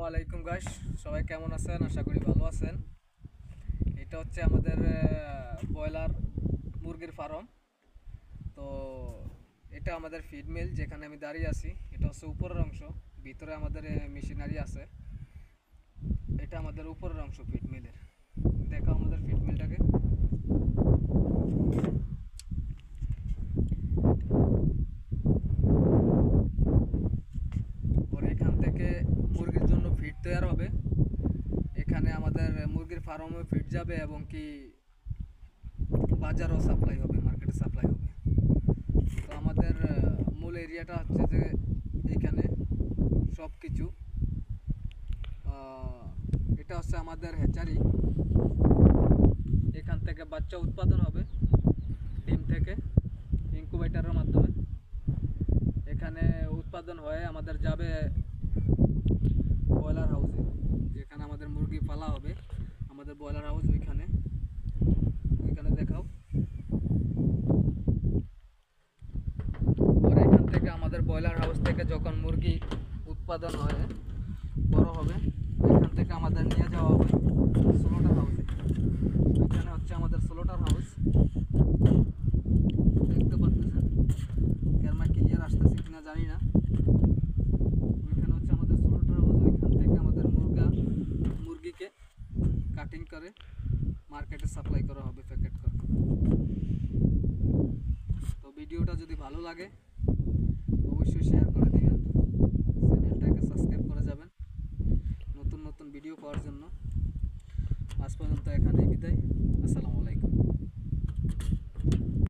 ওয়ালাইকুম গাইস, সবাই কেমন আছেন? আশা করি ভালো আছেন। এটা হচ্ছে আমাদের ব্রয়লার মুরগির ফার্ম। তো এটা আমাদের ফিড মিল, যেখানে আমি দাঁড়িয়ে আছি। এটা হচ্ছে উপরের অংশ, ভিতরে আমাদের মেশিনারি আছে। এটা আমাদের উপরের অংশ ফিড মিলের। দেখো আমাদের ফিড মিলটাকে। আর এখান থেকে মুরগির জন্য ফিড তৈরি হবে। এখানে আমাদের মুরগির ফার্মে ফিড যাবে এবং কি বাজারও সাপ্লাই হবে, মার্কেটে সাপ্লাই হবে। তো আমাদের মূল এরিয়াটা হচ্ছে যে এইখানে সব কিছু। এটা হচ্ছে আমাদের হ্যাচারি। এখান থেকে বাচ্চা উৎপাদন হবে ডিম থেকে ইনকুবেটরের মাধ্যমে। এখানে উৎপাদন হয়ে আমাদের যাবে ব্রয়লার হাউসে, যেখানে আমাদের মুরগি পালা হবে। আমাদের ব্রয়লার হাউস ওইখানে ওইখানে দেখাও। আর এখান থেকে আমাদের ব্রয়লার হাউস থেকে যখন মুরগি উৎপাদন হয়ে বড় হবে, এখান থেকে আমাদের নিয়ে যাওয়া হবে স্লোটার হাউসে। এখানে হচ্ছে আমাদের স্লোটার হাউস, দেখতে পাচ্ছেন। ক্যামেরা ক্লিয়ার আসতেছে কিনা জানি না। ওইখানে হচ্ছে আমাদের স্লোটার হাউস। ওইখান থেকে আমাদের মুরগিকে কাটিং করে মার্কেটে সাপ্লাই করা হবে প্যাকেট করে। তো ভিডিওটা যদি ভালো লাগে অবশ্যই শেয়ার করে দিবেন, চ্যানেলটাকে সাবস্ক্রাইব করে যাবেন নতুন নতুন ভিডিও পাওয়ার জন্য। আজ পর্যন্ত এখানেই বিদায়। আসসালামু আলাইকুম।